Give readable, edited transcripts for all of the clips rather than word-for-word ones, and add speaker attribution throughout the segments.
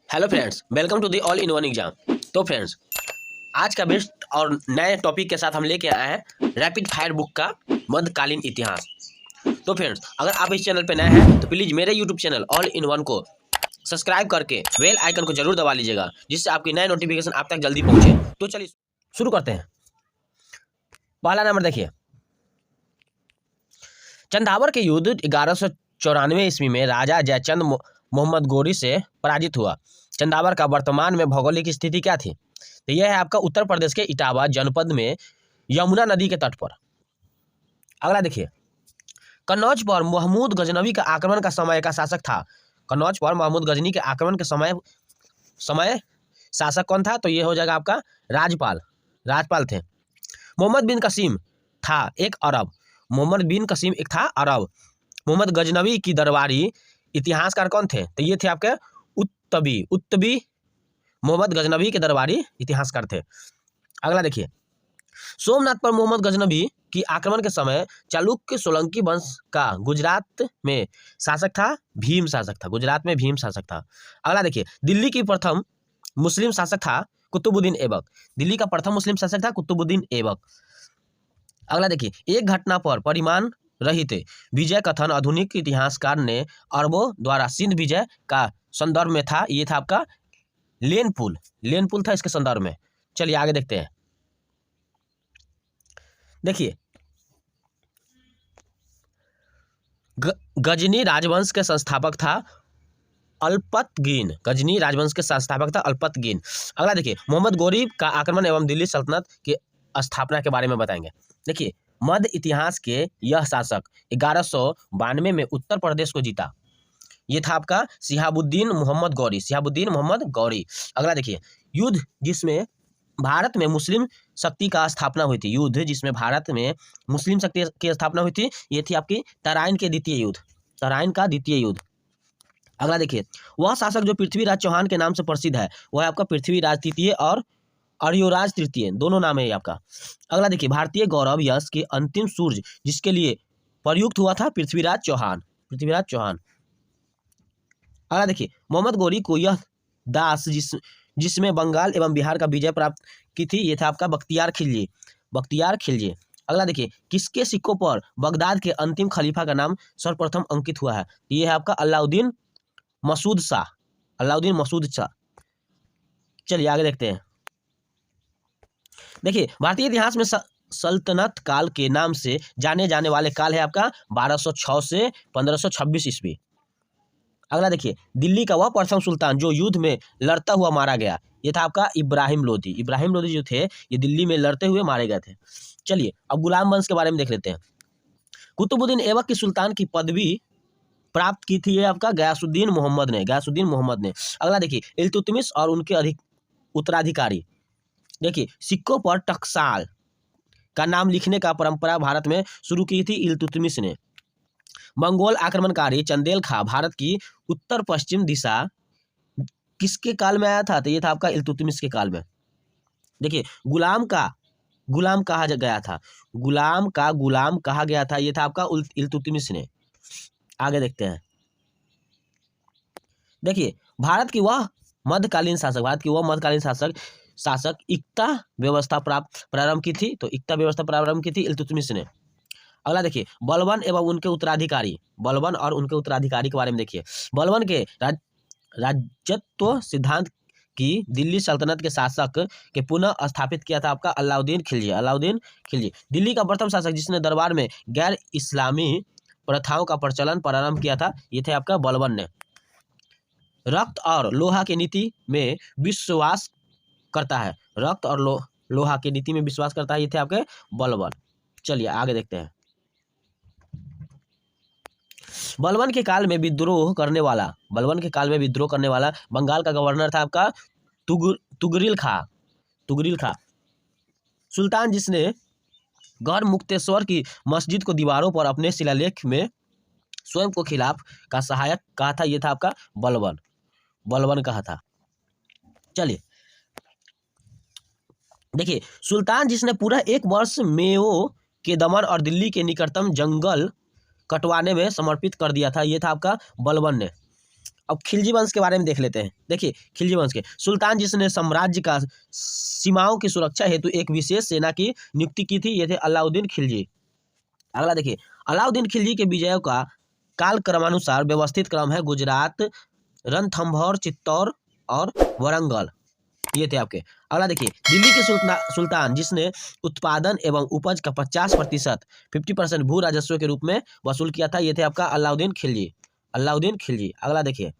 Speaker 1: Hello friends, welcome to the all in one exam. तो friends, आज का best और नए टॉपिक के साथ हम लेके आए हैं रैपिड फायर बुक का मध्यकालीन इतिहास। तो फ्रेंड्स, अगर आप इस चैनल पे नए हैं तो प्लीज़ मेरे YouTube channel all in one को सब्सक्राइब करके बेल आइकन को जरूर दबा लीजिएगा, जिससे आपकी नए नोटिफिकेशन आप तक जल्दी पहुँचे। तो चलिए शुरू करते हैं। पहला नंबर देखिए, चंदावर के युद्ध 1194 ईस्वी में राजा जयचंद मोहम्मद गौरी से पराजित हुआ। चंदावर का वर्तमान में भौगोलिक स्थिति क्या थी? तो यह है आपका उत्तर प्रदेश के इटावा जनपद में यमुना नदी के तट पर। अगला देखिए, कन्नौज पर महमूद गजनवी का आक्रमण का समय का शासक था। कन्नौज पर महमूद गजनी के आक्रमण के समय शासक कौन था? तो ये हो जाएगा आपका राजपाल थे। मोहम्मद बिन कसीम था एक अरब। मोहम्मद बिन कसीम एक था अरब। मोहम्मद गजनवी की दरबारी इतिहासकार कौन थे? तो ये थे आपके उत्तबी मोहम्मद गजनवी के दरबारी इतिहासकार थे। अगला देखिए, सोमनाथ पर मोहम्मद गजनवी की आक्रमण के समय चालुक्य सोलंकी वंश का गुजरात में शासक था भीम शासक था। गुजरात में भीम शासक था। अगला देखिए, दिल्ली की प्रथम मुस्लिम शासक था कुतुबुद्दीन ऐबक। दिल्ली का प्रथम मुस्लिम शासक था कुतुबुद्दीन ऐबक। अगला देखिए, एक घटना पर परिमाण रहित विजय कथन आधुनिक इतिहासकार ने अरबों द्वारा सिंध विजय का संदर्भ में था। ये था आपका लेनपुल था इसके संदर्भ में। चलिए आगे देखते हैं। देखिए, गजनी राजवंश के संस्थापक था अल्पतगीन। गजनी राजवंश के संस्थापक था अल्पतगीन। अगला देखिए, मोहम्मद गौरी का आक्रमण एवं दिल्ली सल्तनत की स्थापना के बारे में बताएंगे। देखिए, मध्य इतिहास के यह शासक 1192 में उत्तर प्रदेश को जीता। ये था आपका शिहाबुद्दीन मोहम्मद गौरी। अगला देखिए, युद्ध जिसमें भारत में मुस्लिम शक्ति का स्थापना हुई थी। युद्ध जिसमें भारत में मुस्लिम शक्ति की स्थापना हुई थी, ये थी आपकी तराइन का द्वितीय युद्ध। अगला देखिए, वह शासक जो पृथ्वीराज चौहान के नाम से प्रसिद्ध है, वह है आपका पृथ्वीराज तृतीय और अर्योराज तृतीय, दोनों नाम है आपका। अगला देखिए, भारतीय गौरव यश के अंतिम सूर्य जिसके लिए प्रयुक्त हुआ था पृथ्वीराज चौहान। अगला देखिए, मोहम्मद गौरी को यह दास जिसमें बंगाल एवं बिहार का विजय प्राप्त की थी, ये था आपका बख्तियार खिलजी। अगला देखिए, किसके सिक्कों पर बगदाद के अंतिम खलीफा का नाम सर्वप्रथम अंकित हुआ है? ये है आपका अलाउद्दीन मसूद शाह। चलिए आगे देखते हैं। देखिए, भारतीय इतिहास में सल्तनत काल के नाम से जाने जाने वाले काल है आपका 1206 से 1526 ईस्वी। अगला देखिए, दिल्ली का वह प्रथम सुल्तान जो युद्ध में लड़ता हुआ मारा गया, ये था आपका इब्राहिम लोधी जो थे, ये दिल्ली में लड़ते हुए मारे गए थे। चलिए अब गुलाम वंश के बारे में देख लेते हैं। कुतुबुद्दीन ऐबक की सुल्तान की पदवी प्राप्त की थी ये आपका गयासुद्दीन मोहम्मद ने। अगला देखिए, इल्तुतमिश और उनके उत्तराधिकारी। देखिए, सिक्कों पर टकसाल का नाम लिखने का परंपरा भारत में शुरू की थी इल्तुतमिश ने। मंगोल आक्रमणकारी चंदेल खा भारत की उत्तर पश्चिम दिशा किसके काल में आया था? तो ये था आपका इल्तुतमिश के काल में। देखिए, गुलाम कहा गया था, ये था आपका इल्तुतमिश ने। आगे देखते हैं। देखिए, भारत की वह मध्यकालीन शासक इक्ता व्यवस्था प्रारंभ की थी। तो इक्ता व्यवस्था प्रारंभ की थी इल्तुतमिश ने। अगला देखिए, बलबन और उनके उत्तराधिकारी के बारे में देखिए। बलबन के राजत्व सिद्धांत की दिल्ली सल्तनत के शासक के पुनः स्थापित किया था आपका अलाउद्दीन खिलजी। दिल्ली का प्रथम शासक जिसने दरबार में गैर इस्लामी प्रथाओं का प्रचलन प्रारंभ किया था, ये थे आपका बलबन ने। रक्त और लोहा की नीति में विश्वास करता है। लोहा की नीति में विश्वास करता है, ये थे आपके बलबन। चलिए आगे देखते हैं। बलबन के काल में विद्रोह करने वाला बंगाल का गवर्नर था आपका तुगरिल खा। सुल्तान जिसने गढ़ मुक्तेश्वर की मस्जिद को दीवारों पर अपने शिलालेख में स्वयं को खिलाफ का सहायक कहा था, ये था आपका बलबन कहा था। चलिए देखिए, सुल्तान जिसने पूरा 1 वर्ष मेओ के दमन और दिल्ली के निकटतम जंगल कटवाने में समर्पित कर दिया था, ये था आपका बलबन ने। अब खिलजी वंश के बारे में देख लेते हैं। देखिए खिलजी वंश के सुल्तान जिसने साम्राज्य का सीमाओं की सुरक्षा हेतु एक विशेष सेना की नियुक्ति की थी, ये थे अलाउद्दीन खिलजी। अगला देखिए अलाउद्दीन खिलजी के विजयों का काल क्रमानुसार व्यवस्थित क्रम है गुजरात, रणथंभौर, चित्तौड़ और वरंगल, ये थे आपके। अगला देखिए दिल्ली के सुल्तान जिसने उत्पादन एवं उपज का 50% 50% भू राजस्व के रूप में वसूल किया था, ये थे आपका अलाउद्दीन खिलजी। अलाउद्दीन खिलजी। अगला देखिए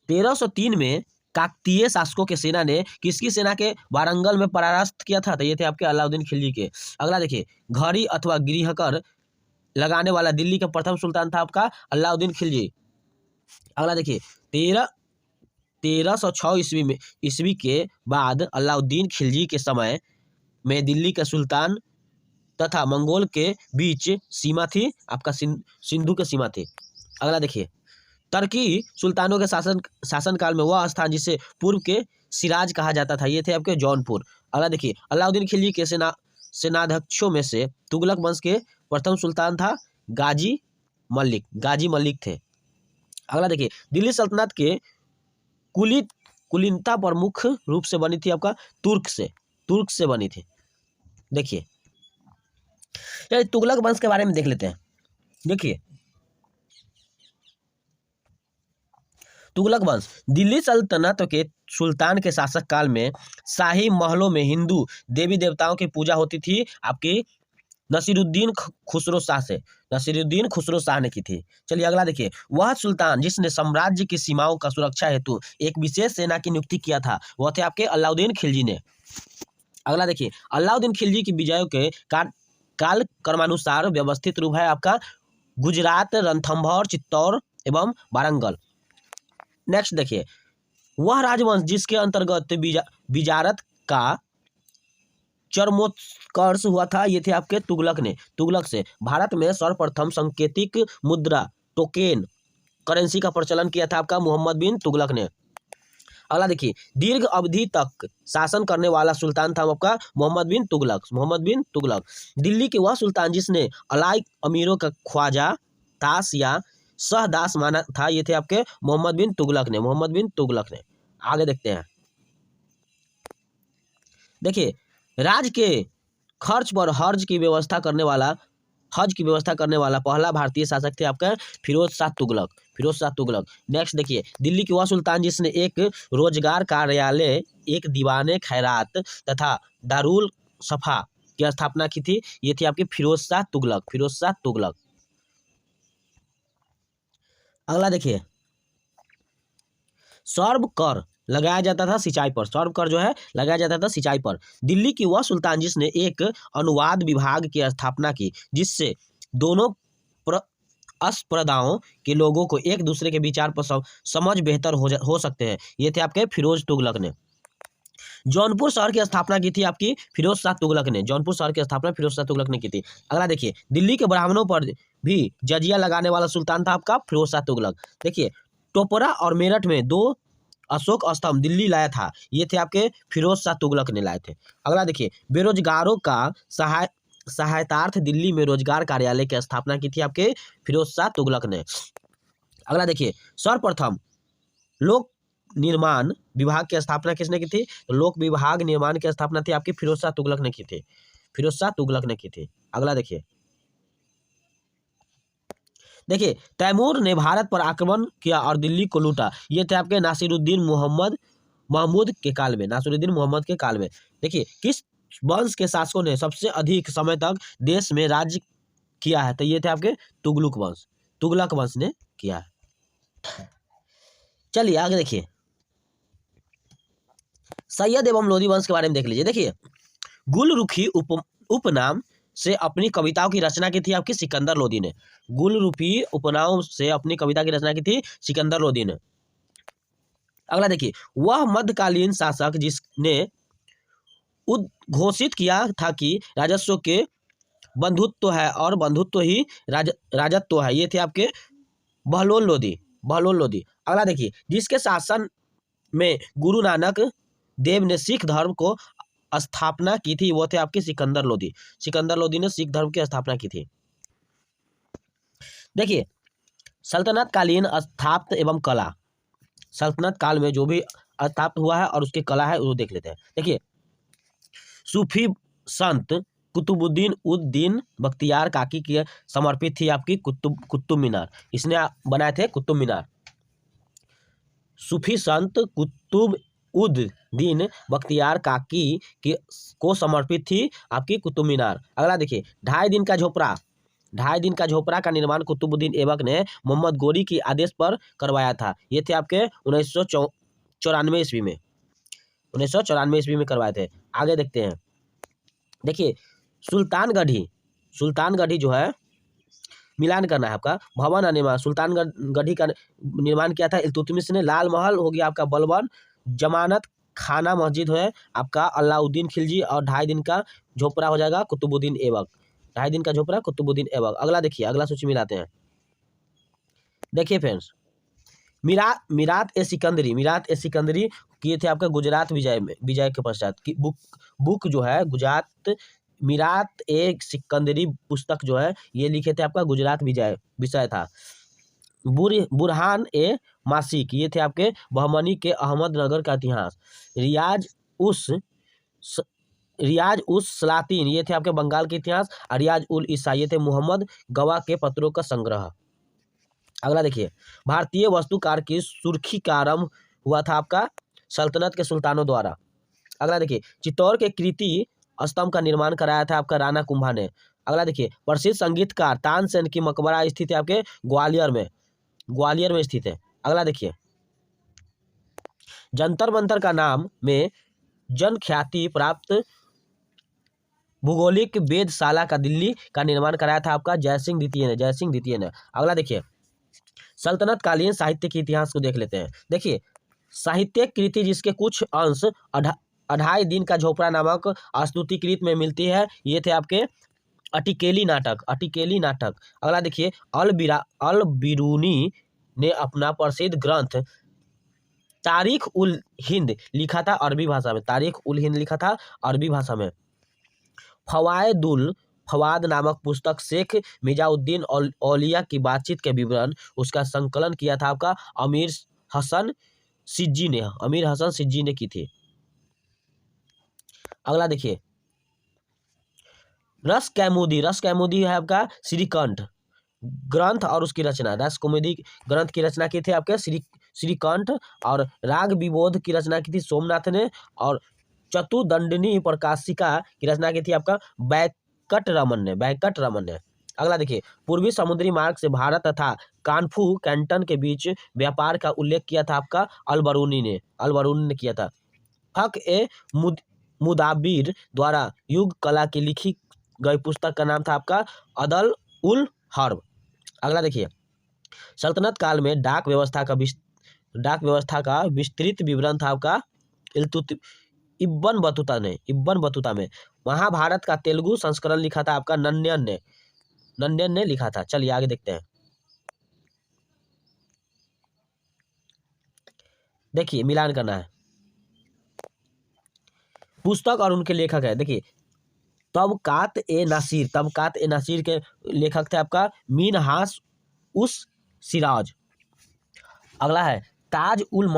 Speaker 1: 1303 में काकतीय शासकों के सेना ने किसकी सेना के वारंगल में परास्त किया था, तो ये थे आपके अलाउद्दीन खिलजी के। अगला देखिए घड़ी अथवा गृहकर लगाने वाला दिल्ली का प्रथम सुल्तान था आपका अलाउद्दीन खिलजी। अगला देखिए 1306 ईस्वी के बाद अलाउद्दीन खिलजी के समय में दिल्ली के सुल्तान तथा मंगोल के बीच सीमा थी आपका सिंधु की सीमा थी। अगला देखिए तुर्की सुल्तानों के शासनकाल में वह स्थान जिसे पूर्व के सिराज कहा जाता था, ये थे आपके जौनपुर। अगला देखिए अलाउद्दीन खिलजी के सेनाध्यक्षों में से तुगलक वंश के प्रथम सुल्तान था गाजी मलिक थे। अगला देखिए दिल्ली सल्तनत के कुलीनता प्रमुख रूप से बनी थी आपका तुर्क से बनी थी। देखिए चलिए तुगलक वंश के बारे में देख लेते हैं। देखिए तुगलक वंश दिल्ली सल्तनत के सुल्तान के शासक काल में शाही महलों में हिंदू देवी देवताओं की पूजा होती थी आपकी नसीरुद्दीन खुसरो शाह ने की थी। चलिए अगला देखिए वह सुल्तान जिसने साम्राज्य की सीमाओं का सुरक्षा हेतु एक विशेष सेना की नियुक्ति किया था, वह थे आपके अलाउद्दीन खिलजी ने। अगला देखिए अलाउद्दीन खिलजी की विजयों के काल क्रमानुसार व्यवस्थित रूप है आपका गुजरात, रणथंभौर, चित्तौड़ एवं वारंगल। नेक्स्ट देखिए वह राजवंश जिसके अंतर्गत बिजारत का चरमोत्कर्ष हुआ था, ये थे आपके तुगलक से भारत में सर्वप्रथम सांकेतिक मुद्रा टोकेन करेंसी का प्रचलन किया था आपका मोहम्मद बिन तुगलक ने। अगला देखिए दीर्घ अवधि तक शासन करने वाला सुल्तान था आपका मोहम्मद बिन तुगलक। दिल्ली के वह सुल्तान जिसने अलाई अमीरों का ख्वाजा दास या सहदास माना था, ये थे आपके मोहम्मद बिन तुगलक ने। आगे देखते हैं। देखिए राज्य के खर्च पर हज की व्यवस्था करने वाला पहला भारतीय शासक थे आपका फिरोज शाह तुगलक। नेक्स्ट देखिए दिल्ली के वह सुल्तान जिसने एक रोजगार कार्यालय, एक दीवाने खैरात तथा दारुल सफा की स्थापना की थी, ये थी आपके फिरोज शाह तुगलक। अगला देखिए सर्व कर लगाया जाता था सिंचाई पर, सिंचाई पर। दिल्ली की वह सुल्तान जिसने एक अनुवाद विभाग की स्थापना की जिससे दोनों अस्प्रदाओं के लोगों को एक दूसरे के विचार पर समझ बेहतर हो सकते हैं, ये थे आपके फिरोज तुगलक ने। जौनपुर शहर की स्थापना की थी आपकी फिरोज शाह तुगलक ने की थी। अगला देखिए दिल्ली के ब्राह्मणों पर भी जजिया लगाने वाला सुल्तान था आपका फिरोज शाह तुगलक। देखिए टोपरा और मेरठ में 2 अशोक स्तंभ दिल्ली लाया था, ये थे आपके फिरोज शाह तुगलक ने लाए थे। अगला देखिए बेरोजगारों का सहायतार्थ दिल्ली में रोजगार कार्यालय की स्थापना की थी आपके फिरोज शाह तुगलक ने। अगला देखिए सर्वप्रथम लोक निर्माण विभाग की स्थापना किसने की थी, तो लोक विभाग निर्माण की स्थापना थी आपकी फिरोज शाह तुगलक ने की थी। अगला देखिए तैमूर ने भारत पर आक्रमण किया और दिल्ली को लूटा, ये थे आपके नासिरुद्दीन महमूद के काल में। देखिए किस वंश के शासकों ने सबसे अधिक समय तक देश में राज्य किया है, तो ये थे आपके तुगलक वंश ने किया है। चलिए आगे देखिए सैयद एवं लोधी वंश के बारे में देख लीजिए। देखिए गुलरुखी उपनाम से अपनी कविताओं की रचना की थी आपकी सिकंदर लोधी ने। गुलरुखी उपनाम से अपनी कविता की रचना की थी सिकंदर लोधी ने। अगला देखिए वह मध्यकालीन शासक जिसने उद्घोषित किया था कि राजस्व के बंधुत्व है और बंधुत्व ही राजत्व है, ये थे आपके बहलोल लोधी। अगला देखिए जिसके शासन में गुरु नानक देव ने सिख धर्म को स्थापना की थी, वो थे आपके सिकंदर लोधी ने सिख धर्म की स्थापना की थी। देखिए सल्तनत कालीन स्थापत्य एवं कला, सल्तनत काल में जो भी स्थापित हुआ है और उसकी कला है वो देख लेते हैं। देखिए सूफी संत कुतुबुद्दीन उद दीन बख्तियार काकी की समर्पित थी आपकी कुतुब मीनार, इसने बनाए थे कुतुब मीनार। सूफी संत कुतुब उद दीन बख्तियार काकी की को समर्पित थी आपकी कुतुब मीनार। अगला देखिए 2.5 दिन का झोपड़ा, 2.5 दिन का झोपड़ा का निर्माण कुतुबुद्दीन ऐबक ने मोहम्मद गोरी के आदेश पर करवाया था। ये थे आपके 1994 ईस्वी में, 1994 ईस्वी में करवाए थे। आगे देखते हैं। देखिए सुल्तानगढ़ी जो है मिलान करना है आपका भवन का निर्माण, सुल्तानगढ़ी का निर्माण किया था इल्तुतमिश ने। लाल महल हो गया आपका बलबन, जमानत खाना मस्जिद है आपका अलाउद्दीन खिलजी, और 2.5 दिन का झोपड़ा हो जाएगा कुतुबुद्दीन ऐबक, 2.5 दिन का झोपड़ा कुतुबुद्दीन ऐबक। अगला देखिए, अगला सूची मिलाते हैं। देखिए फ्रेंड्स मीरात ए सिकंदरी किए थे आपका गुजरात विजय के पश्चात की बुक जो है गुजरात मीरात ए सिकंदरी पुस्तक जो है ये लिखे थे आपका गुजरात विषय था। बुरहान ए मासिक ये थे आपके बहमनी के अहमदनगर का इतिहास। रियाज उस सलातीन ये थे आपके बंगाल के इतिहास। रियाज उल ईसा ये थे मोहम्मद गवा के पत्रों का संग्रह। अगला देखिए भारतीय वास्तुकार की सुर्खी का आरंभ हुआ था आपका सल्तनत के सुल्तानों द्वारा। अगला देखिए चित्तौड़ के कीर्ति स्तंभ का निर्माण कराया था आपका राणा कुंभा ने। अगला देखिए प्रसिद्ध संगीतकार तानसेन की मकबरा स्थित है आपके ग्वालियर में स्थित है। अगला देखिए जंतर मंतर का नाम में जन ख्याति प्राप्त भूगोलिक वेधशाला का दिल्ली का निर्माण कराया था आपका जयसिंह द्वितीय ने। अगला देखिए सल्तनत कालीन साहित्य के इतिहास को देख लेते हैं। देखिए साहित्यिक कृति जिसके कुछ अंश 2.5 दिन का झोपड़ा नामक स्तुतिकृत में मिलती है, ये थे आपके अटिकेली नाटक। अगला देखिए अल बिरूनी ने अपना प्रसिद्ध ग्रंथ तारीख उल हिंद लिखा था अरबी भाषा में। फवाद नामक पुस्तक शेख मिर्जाउद्दीन औलिया की बातचीत के विवरण उसका संकलन किया था आपका अमीर हसन सिज्जी ने की थी। अगला देखिए रस कैमुदी है आपका श्रीकंठ ग्रंथ और उसकी रचना, रस कौमुदी ग्रंथ की रचना की थी आपके श्रीकंठ, और राग विबोध की रचना की थी सोमनाथ ने, और चतुदंडनी प्रकाशिका की रचना की थी आपका बैकट रमन ने। अगला देखिए पूर्वी समुद्री मार्ग से भारत तथा कानफू कैंटन के बीच व्यापार का उल्लेख किया था आपका अलबरूनी ने किया था। हक ए मुदाबिर द्वारा युग कला की लिखी गई पुस्तक का नाम था आपका अदल उल हर्ब। अगला देखिए सल्तनत काल में डाक व्यवस्था का विस्तृत विवरण था आपका इब्बन बतूता में। महाभारत का तेलुगु संस्करण लिखा था आपका नन्यन ने लिखा था। चलिए आगे देखते हैं। देखिए मिलान करना है पुस्तक और उनके लेखक है। देखिए तबकात ए नासिर के लेखक थे आपका मिनहास उस सिराज। अगला है ताज उल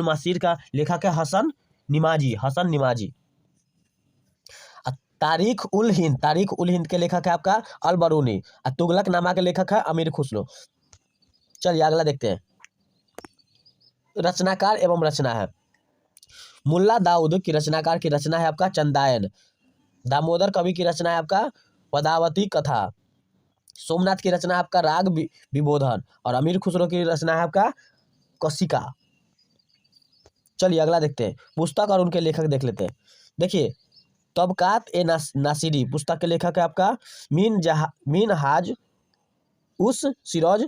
Speaker 1: मसीर का लेखक है हसन निमाजी। तारीख उल हिंद के लेखक है आपका अल बरूनी। तुगलकनामा के लेखक है अमीर खुसरो। चलिए अगला देखते हैं। रचनाकार एवं रचना है मुल्ला दाऊद की रचनाकार की रचना है आपका चंदायन। दामोदर कवि की रचना है आपका पदावती कथा। सोमनाथ की रचना है आपका राग विबोधन, और अमीर खुसरो की रचना है आपका कसिका। चलिए अगला देखते हैं पुस्तक और उनके लेखक देख लेते हैं। देखिए तबकात ए नासिरी पुस्तक के लेखक है आपका मिनहाज उस सिराज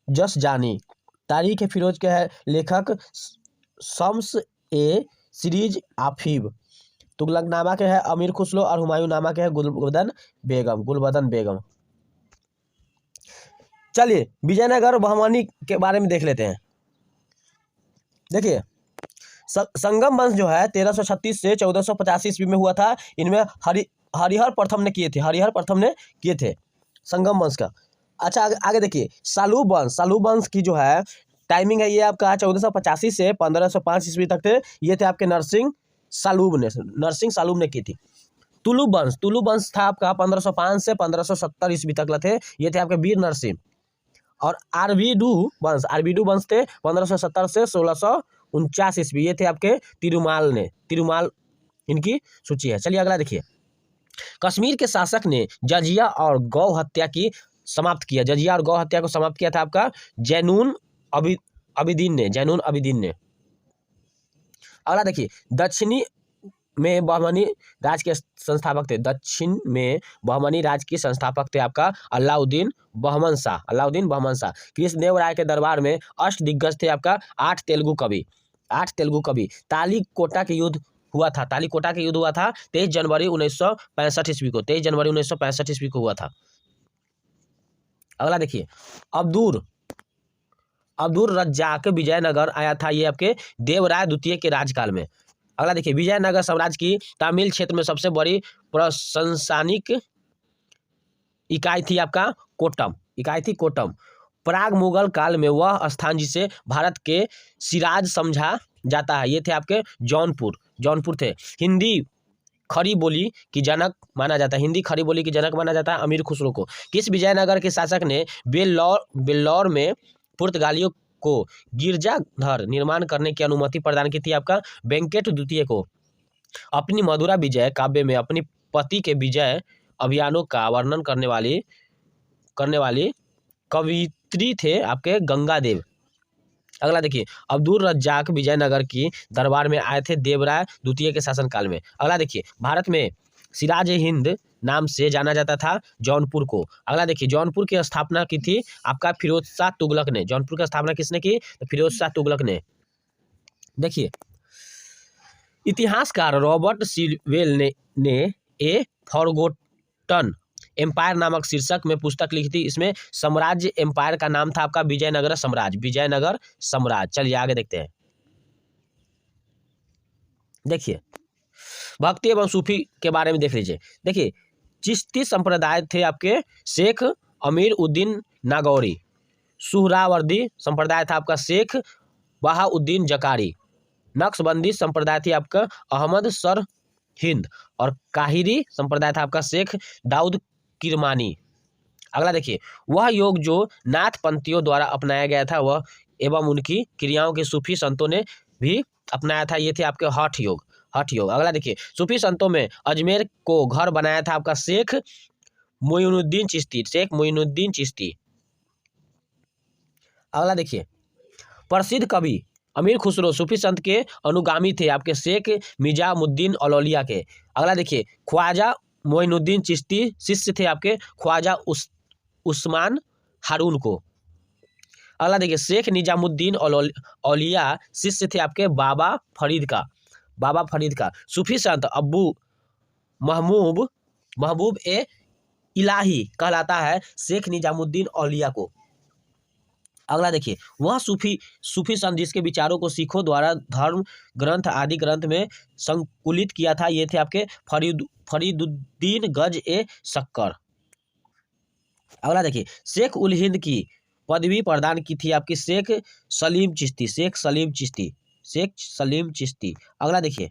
Speaker 1: जसजानी। तारीख फिरोज के है लेखक शम्स ए सीरीज आफिब। तुगलकनामा के है अमीर खुसरो, और हुमायूं नामा के है गुलबदन बेगम। चलिए विजयनगर बहमनी के बारे में देख लेते हैं। देखिए संगम वंश जो है 1336 से 1485 ईस्वी में हुआ था। इनमें हरिहर प्रथम ने किए थे संगम वंश का। अच्छा आगे देखिए, सालूब वंश की जो है टाइमिंग है, ये आपका 1485 से 1505 ईस्वी तक थे। ये थे आपके नरसिंह सालूब ने की थी। तुलु वंश था आपका 1505 से 1570 ईस्वी तक थे। ये थे आपके वीर नरसिंह। और आरबीडू वंश थे 1570 से 1649 ईस्वी। ये थे आपके तिरुमाल इनकी सूची है। चलिए अगला देखिए, कश्मीर के शासक ने जजिया और गौ हत्या की समाप्त किया। जजिया और गौ हत्या को समाप्त किया था आपका जैनुल अबिदीन ने। अगला देखिए, दक्षिणी में बहमनी राज के संस्थापक थे। दक्षिण में बहमनी राज के संस्थापक थे आपका अलाउद्दीन बहमन शाह। कृष्णदेव राय के दरबार में अष्ट दिग्गज थे आपका 8 तेलुगु कवि। तालीकोटा के युद्ध हुआ था 23 जनवरी 1965 ईस्वी को। 23 जनवरी 1965 ईस्वी को हुआ था। अगला देखिए, अब्दुल रज्जाक विजयनगर आया था, ये आपके देवराय द्वितीय के राजकाल में। अगला देखिए, विजयनगर साम्राज्य की तमिल क्षेत्र में सबसे बड़ी प्रशासनिक इकाई थी आपका कोट्टम। प्राग मुगल काल में वह स्थान जिसे भारत के सिराज समझा जाता है, ये थे आपके जौनपुर थे। हिंदी खड़ी बोली की जनक माना जाता है अमीर खुसरो को। किस विजयनगर के शासक ने बेल्लौर में पुर्तगालियों को गिरजाघर निर्माण करने की अनुमति प्रदान की थी? आपका वेंकट द्वितीय को। अपनी मधुरा विजय काव्य में अपनी पति के विजय अभियानों का वर्णन करने वाली कवित्री थे आपके गंगा देव। अगला देखिए, अब्दुल रज्जाक विजयनगर की दरबार में आए थे देवराय द्वितीय के शासनकाल में। अगला देखिए, भारत में सिराज हिंद नाम से जाना जाता था जौनपुर को। अगला देखिए, जौनपुर की स्थापना की थी आपका फिरोज शाह तुगलक ने। जौनपुर की स्थापना किसने की? तो फिरोज शाह तुगलक ने। देखिए, इतिहासकार रॉबर्ट सीवेल ने ए फॉरगोटन एम्पायर नामक शीर्षक में पुस्तक लिखी थी। इसमें साम्राज्य एम्पायर का नाम था आपका विजयनगर साम्राज्य। चलिए आगे देखते हैं। देखिए, भक्ति एवं सूफी के बारे में देख लीजिए। देखिए, चिश्ती संप्रदाय थे आपके शेख अमीर उद्दीन नागौरी। सुहरावर्दी संप्रदाय था आपका शेख बहाउद्दीन जकारी। नक्शबंदी संप्रदाय थी आपका अहमद सर हिंद। और काहिरी संप्रदाय था आपका शेख दाऊद किरमानी। अगला देखिए, वह योग जो नाथ पंथियों द्वारा अपनाया गया था वह एवं उनकी क्रियाओं के सूफी संतों ने भी अपनाया था, ये थे आपके हठ योग। अगला देखिए, सूफी संतों में अजमेर को घर बनाया था आपका शेख मोइनुद्दीन चिश्ती। अगला देखिए, प्रसिद्ध कवि अमीर खुसरो सूफी संत के अनुगामी थे आपके शेख मिजामुद्दीन औलिया के। अगला देखिए, ख्वाजा मोइनुद्दीन चिश्ती शिष्य थे आपके ख्वाजा उस्मान हारून को। अगला देखिए, शेख निजामुद्दीन औलिया शिष्य थे आपके बाबा फरीद का। सूफी संत अब्बू महबूब ए इलाही कहलाता है शेख निजामुद्दीन औलिया को। अगला देखिए, वह सूफी संत जिसके विचारों को सिखों द्वारा धर्म ग्रंथ आदि ग्रंथ में संकुलित किया था, ये थे आपके फरीदुद्दीन गज ए शक्कर। अगला देखिए, शेख उल हिंद की पदवी प्रदान की थी आपकी शेख सलीम चिश्ती। अगला देखिए,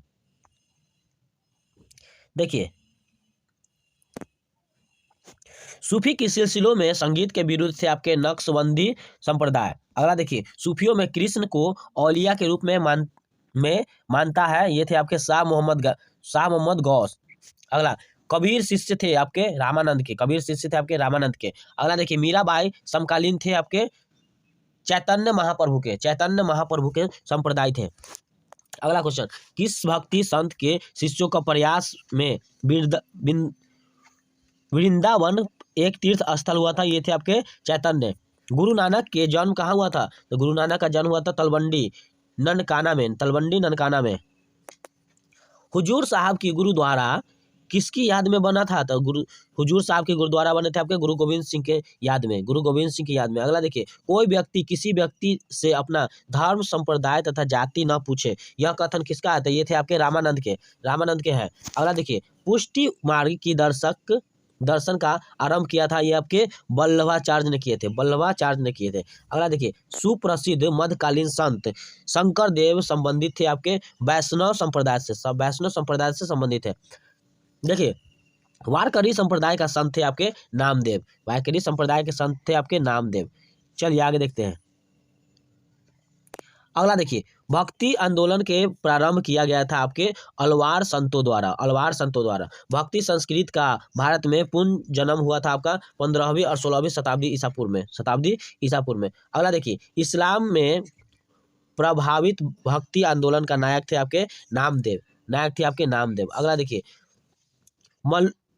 Speaker 1: सूफी के सिलसिलों में संगीत के विरुद्ध थे आपके नक्शबंदी संप्रदाय। अगला देखिए, सूफियों में कृष्ण को औलिया के रूप में मानता है, ये थे आपके शाह मोहम्मद गौस। अगला, कबीर शिष्य थे आपके रामानंद के। अगला देखिए, मीराबाई समकालीन थे आपके चैतन्य महाप्रभु के संप्रदाय थे। अगला क्वेश्चन, किस भक्ति संत के शिष्यों का प्रयास में वृंदावन एक तीर्थ स्थल हुआ था, ये थे आपके चैतन्य। गुरु नानक के जन्म कहाँ हुआ था? तो गुरु नानक का जन्म हुआ था तलवंडी ननकाना में। हुजूर साहब की गुरुद्वारा किसकी याद में बना था? तो हुजूर साहब के गुरुद्वारा बने थे आपके गुरु गोविंद सिंह की याद में। अगला देखिए, कोई व्यक्ति किसी व्यक्ति से अपना धर्म संप्रदाय तथा जाति न पूछे, यह कथन किसका है? तो ये थे आपके रामानंद के हैं। अगला देखिए, पुष्टि मार्ग की दर्शन का आरंभ किया था, ये आपके वल्लभाचार्य ने किए थे, वल्लभाचार्य ने किए थे। अगला देखिए, सुप्रसिद्ध मध्यकालीन संत शंकर देव संबंधित थे आपके वैष्णव संप्रदाय से, सब वैष्णव संप्रदाय से संबंधित है। देखिए, वारकरी संप्रदाय का संत थे आपके नामदेव, वारकरी संप्रदाय के संत थे आपके नामदेव। चलिए आगे देखते हैं। अगला देखिए, भक्ति आंदोलन के प्रारंभ किया गया था आपके अलवार संतों द्वारा, अलवार संतों द्वारा। भक्ति संस्कृत का भारत में पुनः जन्म हुआ था आपका 15वीं और 16वीं शताब्दी ईसा पूर्व में। अगला देखिए, इस्लाम में प्रभावित भक्ति आंदोलन का नायक थे आपके नामदेव, नायक थे आपके नामदेव। अगला देखिए,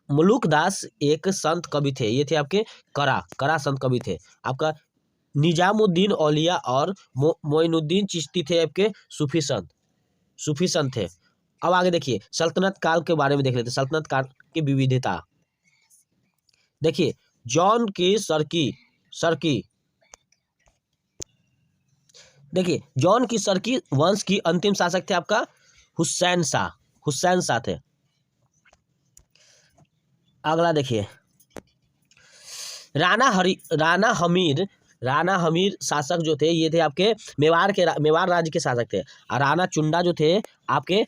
Speaker 1: मुलुकदास एक संत कवि थे, ये थे आपके करा संत कवि थे। आपका निजामुद्दीन औलिया और मोइनुद्दीन चिश्ती थे आपके सूफी संत थे। अब आगे देखिए, सल्तनत काल के बारे में देख लेते हैं, सल्तनत काल की विविधता। देखिए, जॉन की सरकी देखिए, जॉन की सरकी वंश की अंतिम शासक थे आपका हुसैन शाह थे। अगला देखिए, राणा हमीर शासक जो थे, ये थे आपके मेवाड़ राज्य के शासक थे। और राणा चुंडा जो थे आपके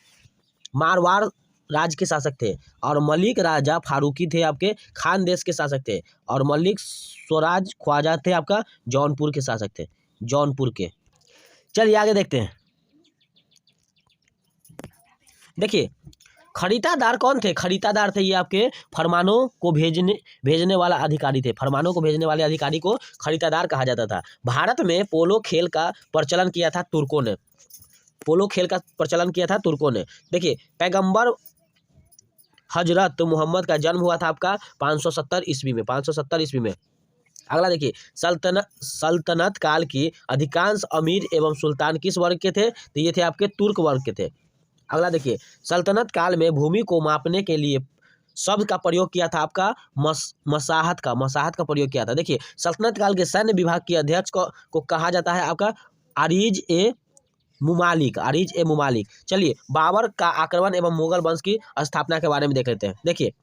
Speaker 1: मारवाड़ राज्य के शासक थे। और मलिक राजा फारूकी थे आपके खान देश के शासक थे। और मलिक स्वराज ख्वाजा थे आपका जौनपुर के शासक थे, जौनपुर के। चलिए आगे देखते हैं। देखिए, खरीदादार कौन थे? खरीदादार थे ये आपके फरमानों को भेजने वाला अधिकारी थे, फरमानों को भेजने वाले अधिकारी को खरीदादार कहा जाता था। भारत में पोलो खेल का प्रचलन किया था तुर्कों ने, पोलो खेल का प्रचलन किया था तुर्कों ने। देखिए, पैगंबर हजरत मोहम्मद का जन्म हुआ था आपका 570 ईस्वी में, 570 ईस्वी में। अगला देखिए, सल्तनत काल की अधिकांश अमीर एवं सुल्तान किस वर्ग के थे? तो ये थे आपके तुर्क वर्ग के थे। अगला देखिए, सल्तनत काल में भूमि को मापने के लिए शब्द का प्रयोग किया था आपका मसाहत का प्रयोग किया था। देखिए, सल्तनत काल के सैन्य विभाग के अध्यक्ष को कहा जाता है आपका आरिज ए मुमालिक। चलिए, बाबर का आक्रमण एवं मुगल वंश की स्थापना के बारे में देख लेते हैं। देखिए,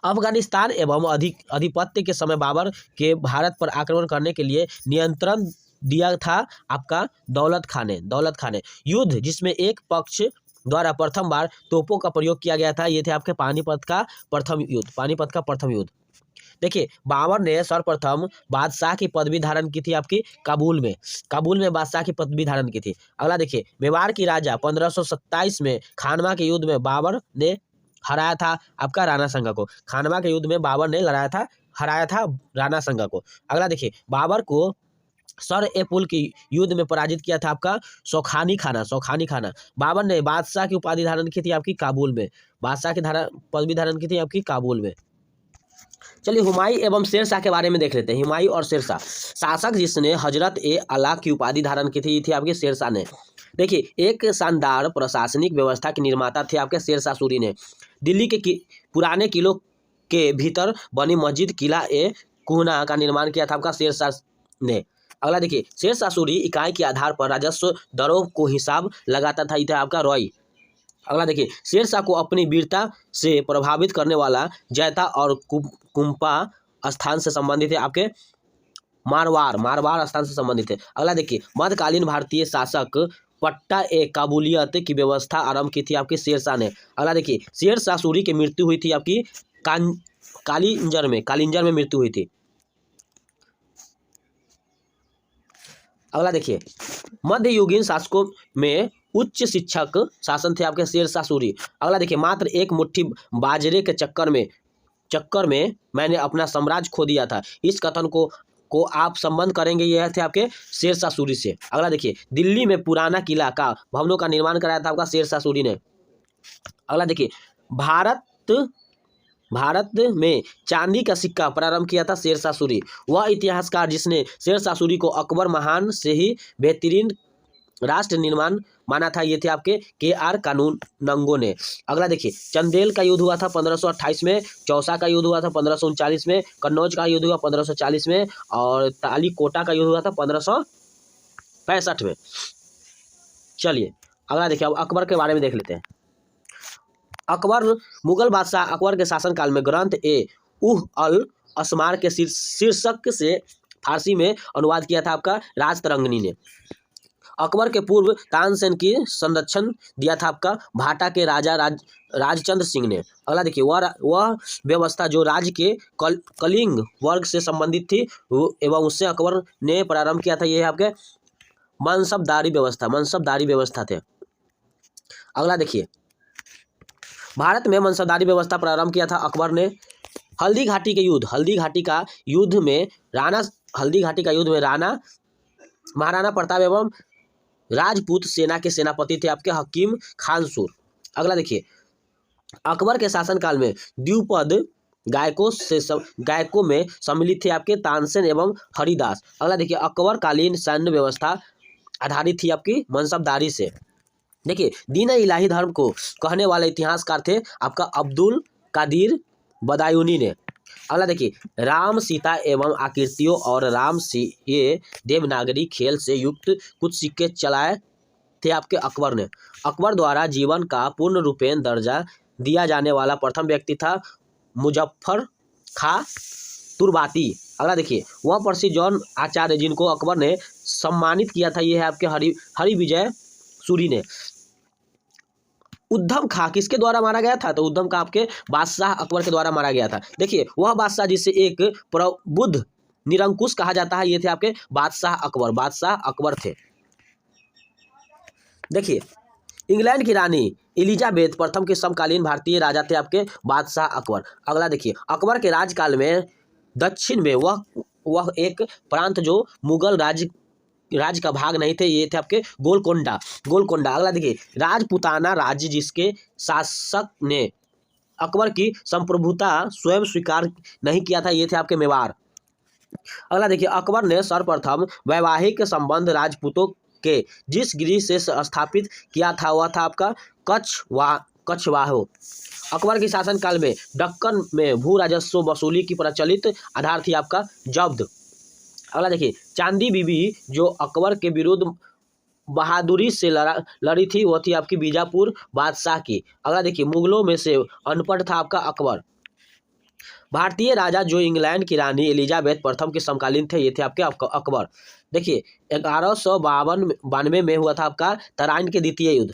Speaker 1: अफगानिस्तान एवं अधिपत्य के समय बाबर के भारत पर आक्रमण करने के लिए नियंत्रण दिया था आपका दौलत खान ने। युद्ध जिसमें एक पक्ष द्वारा प्रथम बार तोपों का प्रयोग किया गया था, ये थे आपके पानीपत का प्रथम युद्ध। देखिए, बाबर ने सर्वप्रथम बादशाह की पदवी धारण की थी आपकी काबुल में बादशाह की पदवी धारण की थी। अगला देखिए, मेवाड़ की राजा 1527 में खानवा के युद्ध में बाबर ने हराया था आपका राणा संगा को, खानवा के युद्ध में बाबर ने हराया था राणा संगा को। अगला देखिए, बाबर को सर ए पुल की युद्ध में पराजित किया था आपका सौखानी खाना। बाबर ने बादशाह की उपाधि धारण की थी आपकी काबुल में, बादशाह की पदवी धारण की थी आपकी काबुल में। चलिए, हुमायूं एवं शेरशाह के बारे में देख लेते हैं। हुमायूं और शेरशाह, शासक जिसने हजरत ए अला की उपाधि धारण की थी आपके शेरशाह ने। देखिए, एक शानदार प्रशासनिक व्यवस्था के निर्माता थे आपके शेरशाह सूरी ने। दिल्ली के पुराने किलों के भीतर बनी मस्जिद किला ए कुहना का निर्माण किया था आपका शेरशाह ने। अगला देखिए, शेरशाह सूरी इकाई के आधार पर राजस्व दरों को हिसाब लगाता था, ये आपका रॉय। अगला देखिए, शेरशाह को अपनी वीरता से प्रभावित करने वाला जैता और कुंपा स्थान से संबंधित है आपके मारवाड़ स्थान से संबंधित है। अगला देखिए, मध्यकालीन भारतीय शासक पट्टा ए काबुलियत की व्यवस्था आरंभ की थी आपकी शेरशाह ने। अगला देखिए, शेरशाह सूरी की मृत्यु हुई थी आपकी कालिंजर में मृत्यु हुई थी। अगला देखिए, मध्ययुगीन शासकों में उच्च शिक्षक शासन थे आपके शेरशाह सूरी। अगला देखिए, मात्र एक मुट्ठी बाजरे के चक्कर में मैंने अपना साम्राज्य खो दिया था, इस कथन को आप संबंध करेंगे, यह थे आपके शेरशाह सूरी से। अगला देखिए, दिल्ली में पुराना किला का भवनों का निर्माण कराया था आपका शेरशाह सूरी ने। अगला देखिए, भारत में चांदी का सिक्का प्रारंभ किया था शेरशाह सूरी। वह इतिहासकार जिसने शेरशाह सूरी को अकबर महान से ही बेहतरीन राष्ट्र निर्माण माना था, ये थे आपके KR कानूनगो ने। अगला देखिए, चंदेल का युद्ध हुआ था 1528 में, चौसा का युद्ध हुआ था 1539 में, कन्नौज का युद्ध हुआ 1540 में, और तालीकोटा का युद्ध हुआ था 1565 में। चलिए अगला देखिए, अब अकबर के बारे में देख लेते हैं। अकबर मुगल बादशाह अकबर के शासनकाल में ग्रंथ ए उह अल असमार के शीर्षक से फारसी में अनुवाद किया था आपका राज तरंगिणी ने। अकबर के पूर्व तानसेन की संरक्षण दिया था आपका भाटा के राजा राजचंद्र सिंह ने। अगला देखिए, वह व्यवस्था जो राज्य के कलिंग वर्ग से संबंधित थी एवं उससे अकबर ने प्रारंभ किया था, ये है आपके मनसबदारी व्यवस्था थे। अगला देखिए, भारत में मनसबदारी व्यवस्था प्रारंभ किया था अकबर ने। हल्दी घाटी का युद्ध में राणा महाराणा प्रताप एवं राजपूत सेना के सेनापति थे आपके हकीम खानसूर। अगला देखिए, अकबर के शासनकाल में द्विपद गायकों में सम्मिलित थे आपके तानसेन एवं हरिदास। अगला देखिए, अकबर कालीन सैन्य व्यवस्था आधारित थी आपकी मनसबदारी से। देखिए, दीन इलाही धर्म को कहने वाले इतिहासकार थे आपका अब्दुल कादिर बदायूनी ने। अगला देखिए, राम सीता एवं आकृतियों और राम ये देवनागरी खेल से युक्त कुछ सिक्के चलाए थे आपके अकबर ने। अकबर द्वारा जीवन का पूर्ण रूपेण दर्जा दिया जाने वाला प्रथम व्यक्ति था मुजफ्फर खां तुर्बाती। अगला देखिए, वह प्रसिद्ध जौन आचार्य जिनको अकबर ने सम्मानित किया था, ये है आपके हरि विजय सूरी ने। उद्धम खां किसके द्वारा मारा गया था? तो उद्धम खां आपके बादशाह अकबर के द्वारा मारा गया था। देखिए, वह बादशाह जिसे एक प्रबुद्ध निरंकुश कहा जाता है, ये थे आपके बादशाह अकबर थे। देखिए, इंग्लैंड की रानी एलिजाबेथ प्रथम के समकालीन भारतीय राजा थे आपके बादशाह अकबर। अगला देखिए, अकबर के राजकाल में दक्षिण में वह एक प्रांत जो मुगल राज्य का भाग नहीं थे, ये थे आपके गोलकोंडा। अगला देखिए, राजपूताना राज्य जिसके शासक ने अकबर की संप्रभुता स्वयं स्वीकार नहीं किया था, ये थे आपके मेवाड़। अगला देखिए, अकबर ने सर्वप्रथम वैवाहिक संबंध राजपूतों के जिस गृह से स्थापित किया था, वह था आपका कछवाहो। अकबर के शासनकाल में दक्कन में भू राजस्व वसूली की प्रचलित आधार थी आपका जब्द। अगला देखिए, चांदी बीबी जो अकबर के विरुद्ध बहादुरी से लड़ी थी, वो थी आपकी बीजापुर बादशाह की। अगला देखिए, मुगलों में से अनपढ़ था आपका अकबर। भारतीय राजा जो इंग्लैंड की रानी एलिजाबेथ प्रथम के समकालीन थे, ये थे आपके अकबर। देखिए, 1192 में हुआ था आपका तराइन के द्वितीय युद्ध,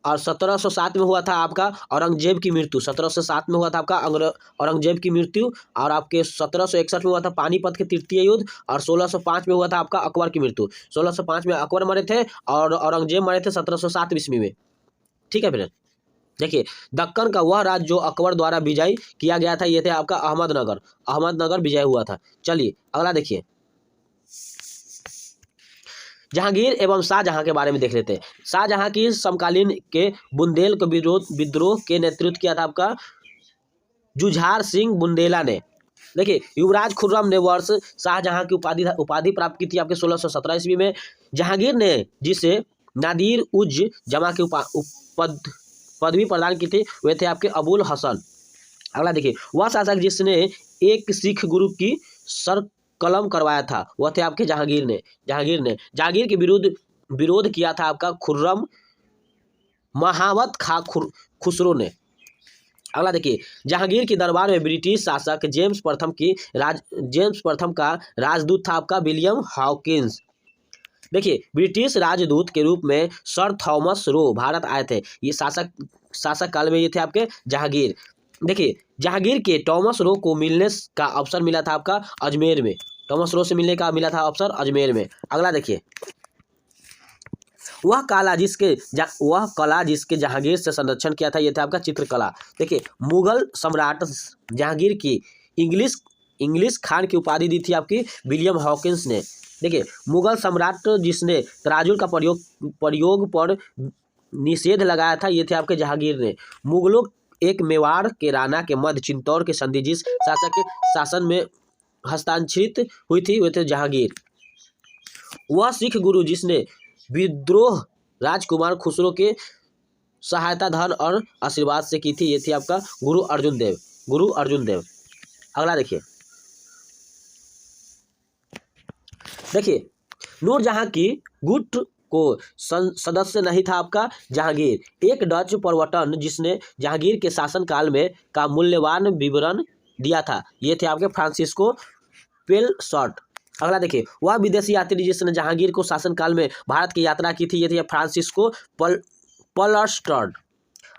Speaker 1: और 1707 में हुआ था आपका औरंगजेब की मृत्यु। 1707 में हुआ था आपका औरंगजेब की मृत्यु, और आपके 1761 में हुआ था पानीपत के तृतीय युद्ध, और 1605 में हुआ था आपका अकबर की मृत्यु। 1605 में अकबर मरे थे और औरंगजेब मरे थे 1707 ईस्वी में। ठीक है फिर देखिए, दक्कन का वह राज्य जो अकबर द्वारा विजय किया गया था, ये थे आपका अहमदनगर विजय हुआ था। चलिए अगला देखिए, जहांगीर एवं शाहजहां के बारे में देख लेते हैं। शाहजहां की समकालीन के बुंदेल को विद्रोह के नेतृत्व किया था आपका जुझार सिंह बुंदेला ने। देखिए, युवराज खुर्रम ने वर्ष शाहजहां की उपाधि प्राप्त की थी आपके 1617 ईस्वी में। जहांगीर ने जिसे नादिर उज जमा की पदवी प्रदान की थी, वे थे आपके अबुल हसन। अगला देखिए, वह शासक जिसने एक सिख गुरु की सर कलम करवाया था, वह थे आपके जहांगीर ने। जहांगीर के विरोध किया था आपका खुर्रम महावत खां खुसरो ने। अगला देखिए, जहांगीर के दरबार में ब्रिटिश शासक जेम्स प्रथम का राजदूत था आपका विलियम हॉकिंस। देखिए, ब्रिटिश राजदूत के रूप में सर थॉमस रो भारत आए थे। ये शासक काल में ये थे आपके जहांगीर। देखिए, जहांगीर के टॉमस रो को मिलने का अवसर मिला था आपका अजमेर में। टॉमस रो से मिलने का मिला था अवसर अजमेर में। अगला देखिए, वह कला जिसके जहांगीर से संरक्षण किया था, यह था आपका चित्रकला। देखिए, मुगल सम्राट जहांगीर की इंग्लिश खान की उपाधि दी थी आपकी विलियम हॉकिंस ने। देखिए, मुगल सम्राट जिसने तराजू का प्रयोग पर निषेध लगाया था, ये थे आपके जहांगीर ने। मुगलों एक मेवाड़ के राणा के मध्य चित्तौड़ के संधि जिस शासक के शासन में हस्तांतरित हुई थी, वे थे जहांगीर। वह सिख गुरु जिसने विद्रोह राजकुमार खुसरो के सहायता धन और आशीर्वाद से की थी, ये थी आपका गुरु अर्जुन देव। अगला देखिए, नूरजहां की गुट को सदस्य नहीं था आपका जहांगीर। एक डच प्रवर्तन जिसने जहांगीर के शासनकाल में का मूल्यवान विवरण दिया था, ये थे आपके फ्रांसिस्को पेलशॉट। अगला देखिए, वह विदेशी यात्री जिसने जहांगीर को शासनकाल में भारत की यात्रा की थी, ये थे फ्रांसिस्को पेलशॉट।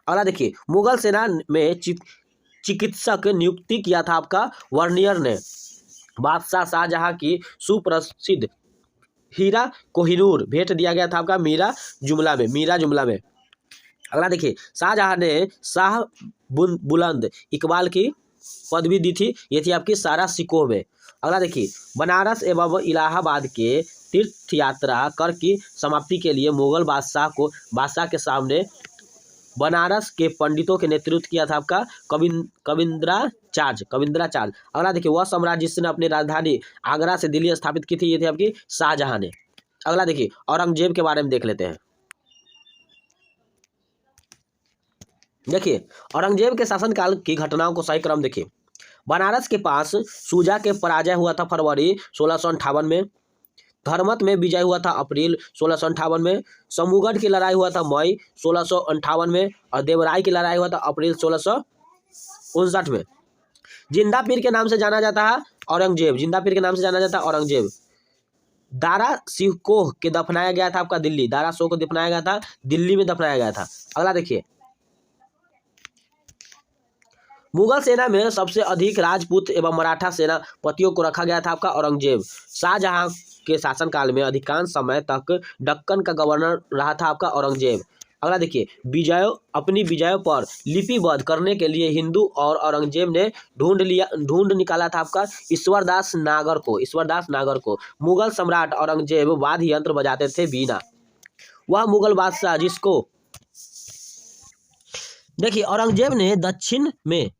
Speaker 1: अगला देखिए, मुगल सेना में चिकित्सक नियुक्ति किया था आपका वर्नियर ने। बादशाह शाहजहां की सुप्रसिद्ध हीरा कोहिनूर भेंट दिया गया था आपका मीरा जुमला में। अगला देखिए, शाहजहां ने शाह बुलंद इकबाल की पदवी दी थी, ये थी आपकी सारा सिकोह में। अगला देखिए, बनारस एवं इलाहाबाद के तीर्थ यात्रा कर की समाप्ति के लिए मुगल बादशाह के सामने बनारस के पंडितों के नेतृत्व किया था आपका कविंद्राचार्य। अगला देखिए, वह सम्राट जिसने अपनी राजधानी आगरा से दिल्ली स्थापित की थी, ये थी आपकी शाहजहां ने। अगला देखिए, औरंगजेब के बारे में देख लेते हैं। देखिए, औरंगजेब के शासनकाल की घटनाओं को सही क्रम देखिए। बनारस के पास सूजा के पराजय हुआ था फरवरी 1658 में। धर्मत में विजय हुआ था अप्रैल 1658 में। समूगढ़ की लड़ाई हुआ था मई 1658 में। और देवराय की लड़ाई हुआ था अप्रैल 1659 में। जिंदा पीर के नाम से जाना जाता है औरंगजेब। दारा सिकोह के दफनाया गया था आपका दिल्ली। दारा सिकोह को दफनाया गया था दिल्ली में दफनाया गया था। अगला देखिए, मुगल सेना में सबसे अधिक राजपूत एवं मराठा सेनापतियों को रखा गया था आपका औरंगजेब। शाहजहां के शासनकाल में अधिकांश समय तक दक्कन का गवर्नर रहा था आपका औरंगजेब। अगला देखिए, अपनी विजयों पर लिपिबद्ध करने के लिए हिंदू और औरंगजेब ने ढूंढ निकाला था आपका ईश्वरदास नागर को। मुगल सम्राट औरंगजेब वाद्य यंत्र बजाते थे बीना। वह मुगल बादशाह जिसको देखिए, औरंगजेब ने दक्षिण में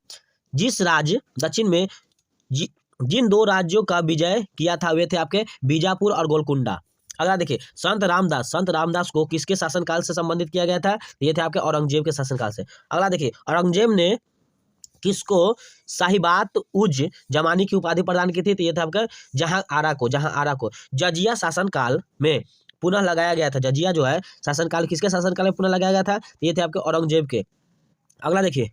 Speaker 1: जिन दो राज्यों का विजय किया था वे थे आपके बीजापुर और गोलकुंडा। अगला देखिए, संत रामदास को किसके शासनकाल से संबंधित किया गया था, ये थे आपके औरंगजेब के शासनकाल से। अगला देखिए, औरंगजेब ने किसको साहिबात उज जमानी की उपाधि प्रदान की थी, तो ये था आपका जहां आरा को जजिया शासनकाल में पुनः लगाया गया था। जजिया जो है शासनकाल किसके शासनकाल में पुनः लगाया गया था, ये थे आपके औरंगजेब के। अगला देखिए,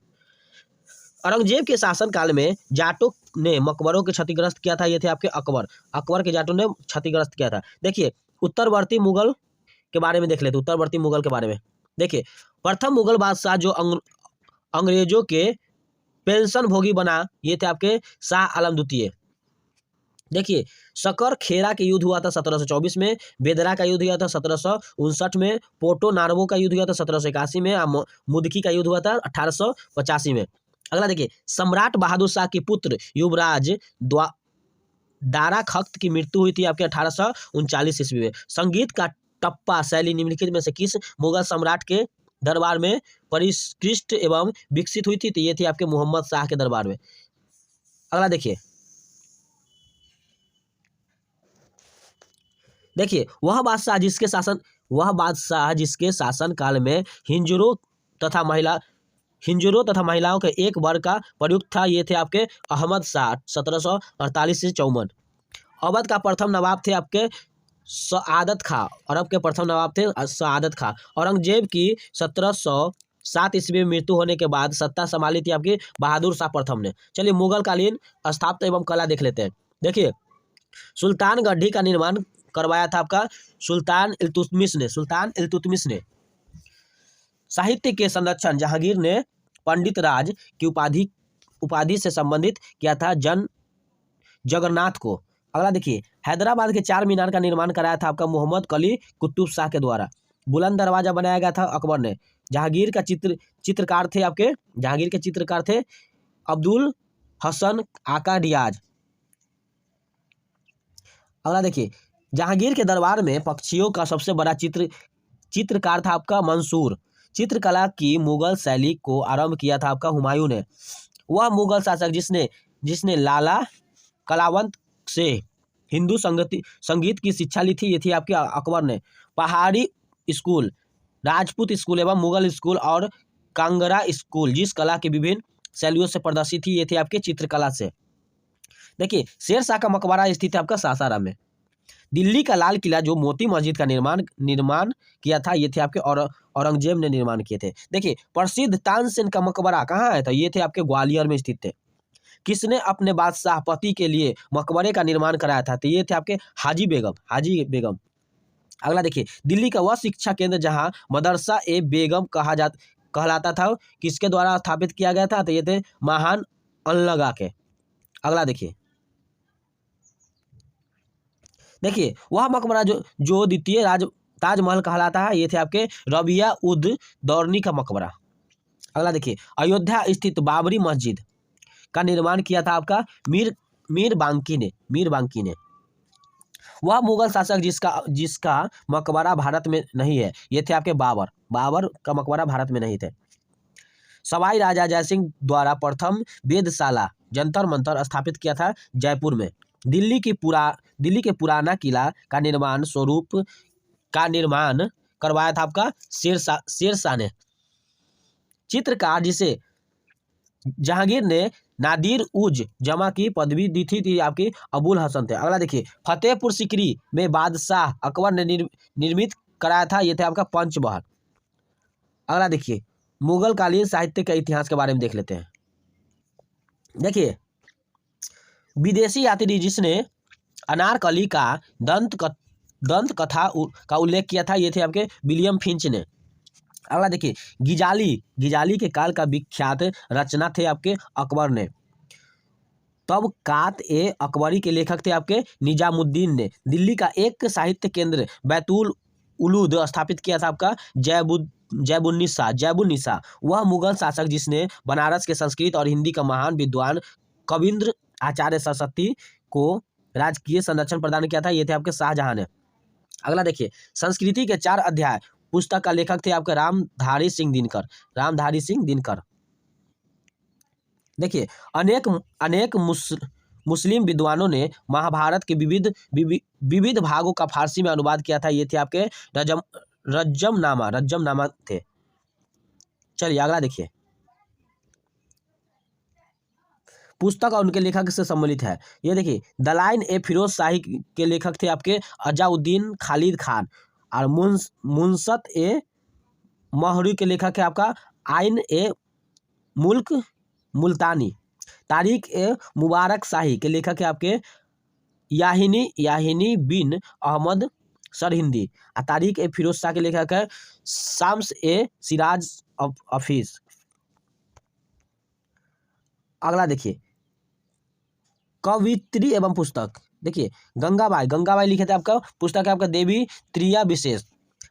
Speaker 1: औरंगजेब के शासनकाल में जाटों ने मकबरों के क्षतिग्रस्त किया था, ये थे आपके अकबर के जाटों ने क्षतिग्रस्त किया था। देखिए, उत्तरवर्ती मुगल के बारे में देख लेते। उत्तरवर्ती मुगल के बारे में देखिए, प्रथम मुगल बादशाह जो अंग्रेजों के पेंशन भोगी बना, ये थे आपके शाह आलम द्वितीय। देखिए, शकर खेरा के युद्ध हुआ था 1724 में। बेदरा का युद्ध हुआ था 1759 में। पोर्टो नार्वो का युद्ध हुआ था 1781 में। मुदकी का युद्ध हुआ था 1885 में। अगला देखिए, सम्राट बहादुर शाह के पुत्र युवराज दारा खख्त की मृत्यु हुई थी आपके 1839 ईस्वी में। संगीत का टप्पा शैली निम्नलिखित में से किस मुगल सम्राट के दरबार में परिष्कृत एवं विकसित हुई थी, तो ये थी आपके मोहम्मद शाह के दरबार में। अगला देखिए, वह बादशाह जिसके शासन काल में हिंजरों तथा महिलाओं के एक वर्ग का प्रयुक्त था, ये थे आपके अहमद शाह 1748 से 54। अवध का प्रथम नवाब थे आपके सआदत खां। अरब के प्रथम नवाब थे सआदत खां। औरंगजेब की 1707 ईस्वी में मृत्यु होने के बाद सत्ता संभाली थी आपकी बहादुर शाह प्रथम ने। चलिए, मुगल कालीन स्थापत्य एवं कला देख लेते हैं। देखिए, सुल्तान गढ़ी का निर्माण करवाया था आपका सुल्तान इल्तुतमिश ने। साहित्य के संरक्षण जहांगीर ने पंडित राज की उपाधि से संबंधित किया था जगन्नाथ को। अगला देखिए, हैदराबाद के चार मीनार का निर्माण कराया था आपका मोहम्मद कली कुतुब शाह के द्वारा। बुलंद दरवाजा बनाया गया था अकबर ने। जहांगीर के चित्रकार थे अब्दुल हसन आका रियाज। अगला देखिए, जहांगीर के दरबार में पक्षियों का सबसे बड़ा चित्रकार था आपका मंसूर। चित्रकला की मुगल शैली को आरंभ किया था आपका हुमायूं ने। वह मुगल शासक जिसने लाला कलावंत से हिंदू संगीत की शिक्षा ली थी, ये थी आपकी अकबर ने। पहाड़ी स्कूल, राजपूत स्कूल एवं मुगल स्कूल और कांगड़ा स्कूल जिस कला की विभिन्न शैलियों से प्रदर्शित थी, ये थे आपके चित्रकला से। देखिए, शेर शाह का मकबरा स्थित है आपका सासाराम में। दिल्ली का लाल किला जो मोती मस्जिद का निर्माण किया था, ये थे आपके औरंगजेब ने निर्माण किए थे। देखिए प्रसिद्ध तानसेन का मकबरा कहाँ है, तो ये थे आपके ग्वालियर में स्थित थे। किसने अपने बादशाह पति के लिए मकबरे का निर्माण कराया था, तो ये थे आपके हाजी बेगम। अगला देखिए, दिल्ली का वह शिक्षा केंद्र जहां मदरसा ए बेगम कहलाता था, किसके द्वारा स्थापित किया गया था, तो ये थे महान अनलगा के। अगला देखिए वह मकबरा जो द्वितीय ताजमहल कहलाता है, ये थे आपके रबिया उद दौरनी का मकबरा। अगला देखिए, अयोध्या स्थित बाबरी मस्जिद का निर्माण किया था आपका मीर बांकी ने। वह मुगल शासक जिसका मकबरा भारत में नहीं है, ये थे आपके बाबर का मकबरा भारत में नहीं थे। सवाई राजा जयसिंह द्वारा प्रथम वेधशाला जंतर मंतर स्थापित किया था जयपुर में। दिल्ली के पुराना किला का निर्माण करवाया था आपका शेरशाह ने। चित्रकार जिसे जहांगीर ने नादिर उज जमा की पदवी दी थी आपकी अबुल हसन थे। अगला देखिए, फतेहपुर सिकरी में बादशाह अकबर ने निर्मित कराया था, ये थे आपका पंचमहल। अगला देखिए, मुगल कालीन साहित्य के इतिहास के बारे में देख लेते हैं। देखिए, विदेशी यात्री जिसने अनारकली का दंत कथा का उल्लेख किया था, ये थे आपके विलियम फिंच ने। अगला देखिए, गिजाली के काल का विख्यात रचना थे आपके अकबर ने। तब कात ए अकबरी के लेखक थे आपके निजामुद्दीन ने। दिल्ली का एक साहित्य केंद्र बैतुल उलूद स्थापित किया था आपका जैबुन्निसा। वह मुगल शासक जिसने बनारस के संस्कृत और हिंदी का महान विद्वान कविंद्र आचार्य सरस्वती को राजकीय संरक्षण प्रदान किया था, ये थे आपके शाहजहां ने। अगला देखिए, संस्कृति के 4 अध्याय पुस्तक का लेखक थे आपके रामधारी सिंह दिनकर। देखिए, अनेक मुस्लिम विद्वानों ने महाभारत के विविध भागों का फारसी में अनुवाद किया था, ये थे आपके रज्जमनामा थे। चलिए अगला देखिए, पुस्तक और उनके लेखक से सम्मिलित है। ये देखिए, दलाइन ए फिरोज शाही के लेखक थे आपके अजाउद्दीन खालिद खान, और मुंसत ए महरी के लेखक है आपका आइन ए मुल्क मुल्तानी। तारिक ए मुबारक शाही के लेखक है आपके याहिनी बिन अहमद सरहिंदी। और तारिक ए फिरोज शाह के लेखक है शाम्स ए सिराज हफीज। अगला देखिए, कवित्री एवं पुस्तक। देखिए, गंगाबाई लिखे थे आपका पुस्तक है आपका देवी त्रिया विशेष।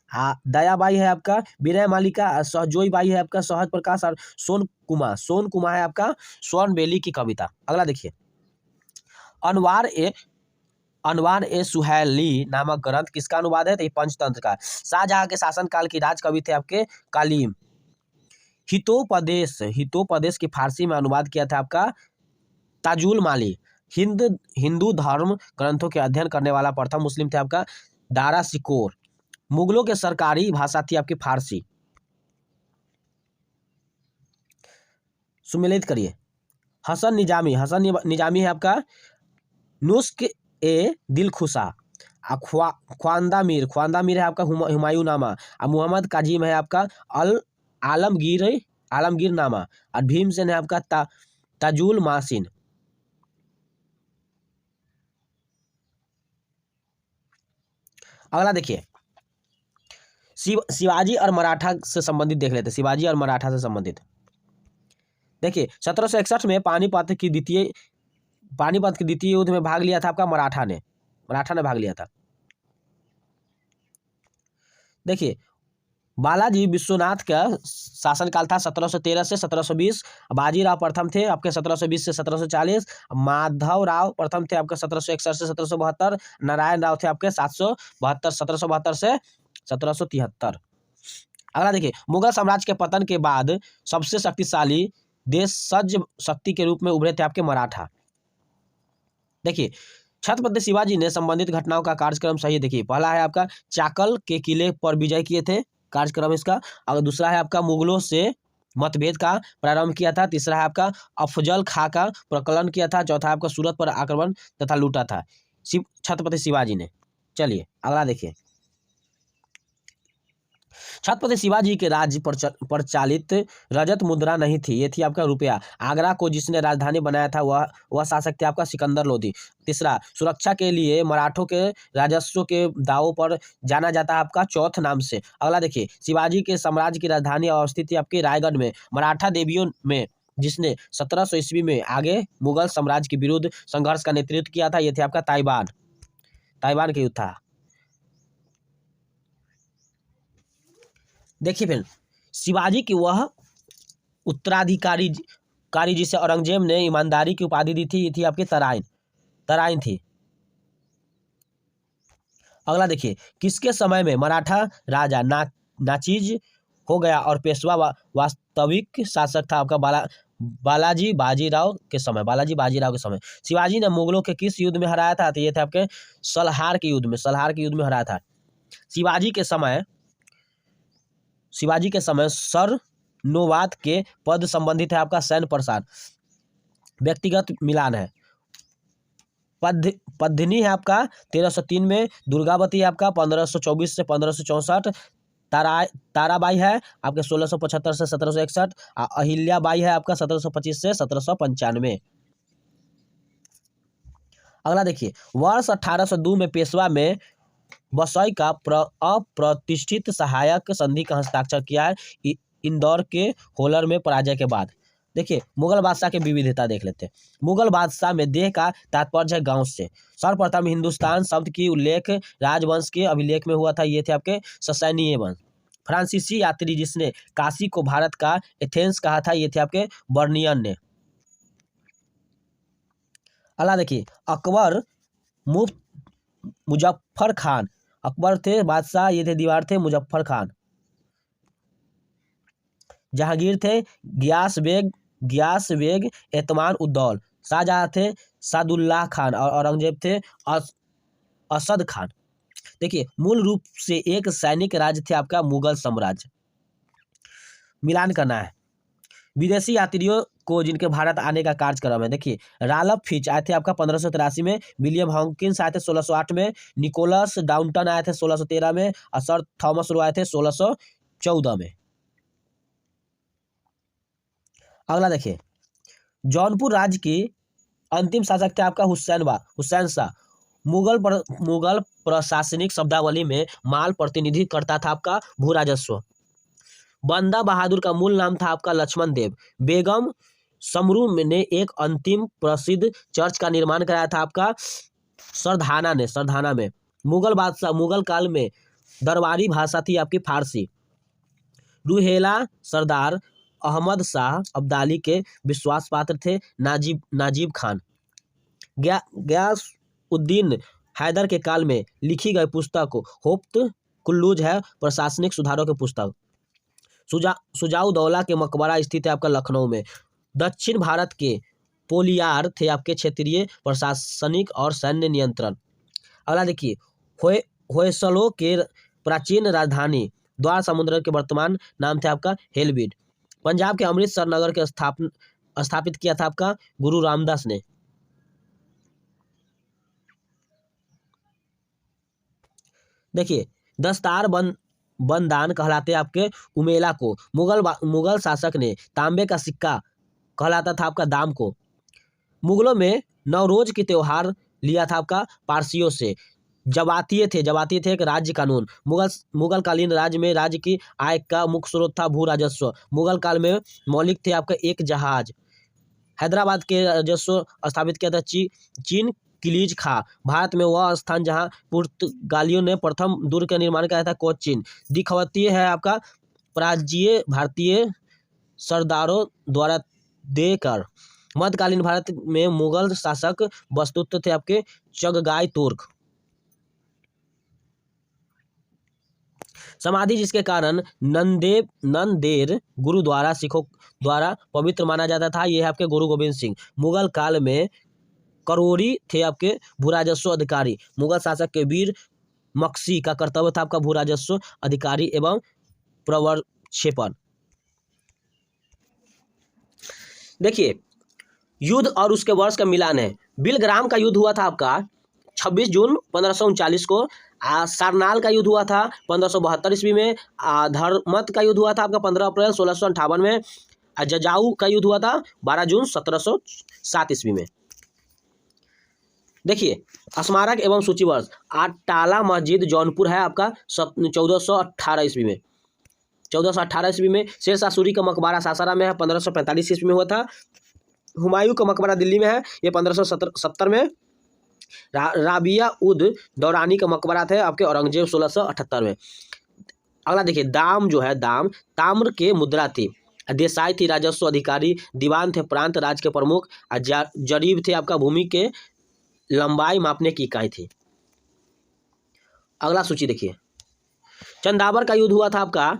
Speaker 1: हाँ, दयाबाई है आपका विनय मालिका, सहजोई बाई है आपका सहज प्रकाश, और सोन कुमार है आपका स्वर्ण बेली की कविता। अगला देखिए, अनवार ए सुहैली नामक ग्रंथ किसका अनुवाद है, तो ये पंचतंत्र का। शाहजहां के शासनकाल की राजकवि थे आपके कालीम। हितोपदेश की फारसी में अनुवाद किया था आपका ताजुल माली। हिंदू धर्म ग्रंथों के अध्ययन करने वाला प्रथम मुस्लिम थे आपका दारा सिकोर। मुगलों के सरकारी भाषा थी आपकी फारसी। सुमेलित करिए, हसन निजामी है आपका नुस्ख ए दिलखुशा। ख्वांदा मीर है आपका हुमायूं नामा। और मोहम्मद काजिम है आपका आलमगीर नामा। और भीमसेन है आपका ताजुल मासिन। अगला देखिए, शिवाजी और मराठा से संबंधित देख लेते हैं। शिवाजी और मराठा से संबंधित देखिए, 1761 में पानीपत के द्वितीय युद्ध में भाग लिया था आपका मराठा ने भाग लिया था। देखिए, बालाजी विश्वनाथ का शासनकाल था 1713 से 1720। बाजीराव प्रथम थे आपके 1720 से 1740। माधवराव प्रथम थे आपके 1761 से 1772। नारायण राव थे आपके 1772 से 1773। अगला देखिए, मुगल साम्राज्य के पतन के बाद सबसे शक्तिशाली देश सज्ज शक्ति के रूप में उभरे थे आपके मराठा। देखिए, छत्रपति शिवाजी ने संबंधित घटनाओं का कार्यक्रम सही देखिए। पहला है आपका चाकल के किले पर विजय किए थे, कार्यक्रम इसका। और दूसरा है आपका मुगलों से मतभेद का प्रारंभ किया था। तीसरा है आपका अफजल खां का प्रकलन किया था। चौथा है आपका सूरत पर आक्रमण तथा लूटा था छत्रपति शिवाजी ने। चलिए अगला देखिए। छत्रपति शिवाजी के राज्य प्रचालित रजत मुद्रा नहीं थी, ये थी आपका रुपया। आगरा को जिसने राजधानी बनाया था वह शासक थे आपका सिकंदर लोधी। तीसरा, सुरक्षा के लिए मराठों के राजस्व के दावों पर जाना जाता है आपका चौथ नाम से। अगला देखिए, शिवाजी के साम्राज्य की राजधानी अवस्थित थी आपकी रायगढ़ में। मराठा देवियों में जिसने 1700 ईस्वी में आगे मुगल साम्राज्य के विरुद्ध संघर्ष का नेतृत्व किया था, यह थे आपका ताइवान के युद्ध था। देखिए फिर शिवाजी की वह उत्तराधिकारी जिसे औरंगजेब ने ईमानदारी की उपाधि दी थी, ये थी आपकी तराइन थी। अगला देखिए, किसके समय में मराठा राजा नाचीज हो गया और पेशवा वास्तविक शासक था आपका बालाजी बाजीराव के समय। शिवाजी ने मुगलों के किस युद्ध में हराया था, तो ये थे आपके सलहार के युद्ध में हराया था। शिवाजी के समय सर नोवात के पद संबंधित है आपका सैन्य प्रसार। व्यक्तिगत मिलान है। पद्मिनी है आपका 1303 में। दुर्गावती है आपका 1524 से 1564। ताराबाई है आपके 1675 से 1761। अहिल्याबाई है आपका 1725 से 1795। अगला देखिए, वर्ष 1802 में पेशवा में बसई का अप्रतिष्ठित सहायक संधि का हस्ताक्षर किया है इंदौर के होलर में पराजय के बाद। देखिए मुगल बादशाह के विविधता देख लेते हैं। मुगल बादशाह में देह का तात्पर्य है गांव से। सर्वप्रथम हिंदुस्तान शब्द की उल्लेख राजवंश के अभिलेख में हुआ था, ये थे आपके ससैनीय वंश। फ्रांसीसी यात्री जिसने काशी को भारत का एथेंस कहा था, ये थे आपके बर्नियन ने। अगला देखिए, अकबर मुजफ्फर खान। अकबर थे बादशाह, ये थे दीवार थे मुजफ्फर खान। जहांगीर थे गियास बेग एतमान उद्दौल। शाहजहां थे सादुल्लाह खान और औरंगजेब थे असद खान। देखिए मूल रूप से एक सैनिक राज्य थे आपका मुगल साम्राज्य। मिलान करना है। विदेशी यात्रियों को जिनके भारत आने का कार्यक्रम है, देखिए राल्फ फिच आए थे आपका 1583 में। विलियम हॉकिंस आए थे 1608 में। निकोलस डाउंटन आए थे 1613 में और सर थॉमस रो आए थे 1614 में। अगला देखिए, जौनपुर राज्य की अंतिम शासक थे आपका हुसैन शाह। मुगल प्रशासनिक शब्दावली में माल प्रतिनिधि करता था आपका भू राजस्व। बंदा बहादुर का मूल नाम था आपका लक्ष्मण देव। बेगम समरू ने एक अंतिम प्रसिद्ध चर्च का निर्माण कराया था आपका सरधाना में। मुगल काल में दरबारी भाषा थी आपकी फारसी। रुहेला सरदार अहमद शाह अब्दाली के विश्वास पात्र थे नाजिब खान। गयासउद्दीन हैदर के काल में लिखी गई पुस्तक होप्त कुल्लूज है प्रशासनिक सुधारों की पुस्तक। सुजाउदौला के मकबरा स्थित है आपका लखनऊ में। दक्षिण भारत के पोलियार थे आपके क्षेत्रीय प्रशासनिक और सैन्य नियंत्रण। अगला देखिए, होयसलों के प्राचीन राजधानी द्वार समुद्र के वर्तमान नाम थे आपका हेलबीड। पंजाब के अमृतसर नगर के स्थापित किया था आपका गुरु रामदास ने। देखिए दस्तार बंदान कहलाते आपके उमेला को। मुगल शासक ने तांबे का सिक्का कहलाता था आपका दाम को। मुगलों में नवरोज की त्योहार लिया था आपका पारसियों से। जबातिये थे एक राज्य कानून। मुगल कालीन राज्य में राज्य की आय का मुख्य स्रोत था भू राजस्व। मुगल काल में मौलिक थे आपका एक जहाज। हैदराबाद के राजस्व स्थापित किया था चीन किलीज खा। भारत में वह स्थान जहां पुर्तगालियों ने प्रथम दुर्ग का निर्माण किया था कोचीन। दिखवती है आपका प्राचीन भारतीय सरदारों द्वारा देकर। मध्यकालीन भारत में मुगल शासक वस्तुतः थे आपके चगताई तुर्क। समाधि जिसके कारण नंदेर गुरुद्वारा सिखों द्वारा पवित्र माना जाता था, यह है आपके गुरु गोविंद सिंह। मुगल काल में करोरी थे आपके भूराजस्व अधिकारी। मुगल शासक के वीर मक्सी का कर्तव्य था आपका भूराजस्व अधिकारी एवं प्रवर्क्षेपण। देखिए युद्ध और उसके वर्ष का मिलान है। बिलग्राम का युद्ध हुआ था आपका 26 जून 1539 को। सारनाल का युद्ध हुआ था 1572 ईस्वी में। धर्मत का युद्ध हुआ था आपका 15 अप्रैल 1658 में। जजाऊ का युद्ध हुआ था 12 जून 1707 ईस्वी में। देखिए स्मारक एवं सूची वर्ष, अटाला मस्जिद जौनपुर है आपका 1418 ईस्वी में। 1418 ईस्वी में। शेरशाह सूरी का मकबरा सासाराम में है, 1545 ईस्वी में हुआ था। हुमायूं का मकबरा दिल्ली में है, ये 1570 में। राबिया उद दौरानी का मकबरा थे आपके औरंगजेब 1678 में। अगला देखिए दाम जो है, दाम ताम्र के मुद्रा थी। देसाई थी राजस्व अधिकारी। दीवान थे प्रांत राज के प्रमुख। जरीब थे आपका भूमि के लंबाई मापने की इकाई थी। अगला सूची देखिए चंदावर का युद्ध हुआ था आपका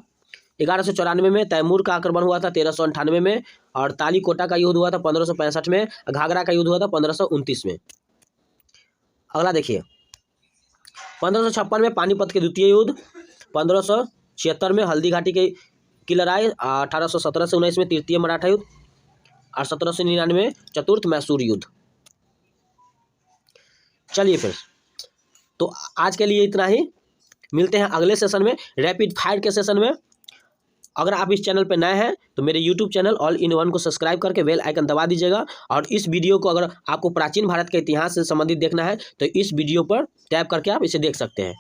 Speaker 1: 1194 में। तैमूर का आक्रमण हुआ था 1398 में। और तालीकोटा का युद्ध हुआ था 1565 में। घाघरा का युद्ध हुआ था 1529 में। अगला देखिए 1556 में पानीपत के द्वितीय युद्ध। 1576 में हल्दी घाटी की लड़ाई। 1817 से 19 में तृतीय मराठा युद्ध। और 1799 में चतुर्थ मैसूर युद्ध। चलिए फिर तो आज के लिए इतना ही। मिलते हैं अगले सेशन में, रैपिड फायर के सेशन में। अगर आप इस चैनल पर नए हैं तो मेरे YouTube channel all in one को सब्सक्राइब करके बेल आइकन दबा दीजिएगा। और इस वीडियो को अगर आपको प्राचीन भारत के इतिहास से संबंधित देखना है तो इस वीडियो पर टैप करके आप इसे देख सकते हैं।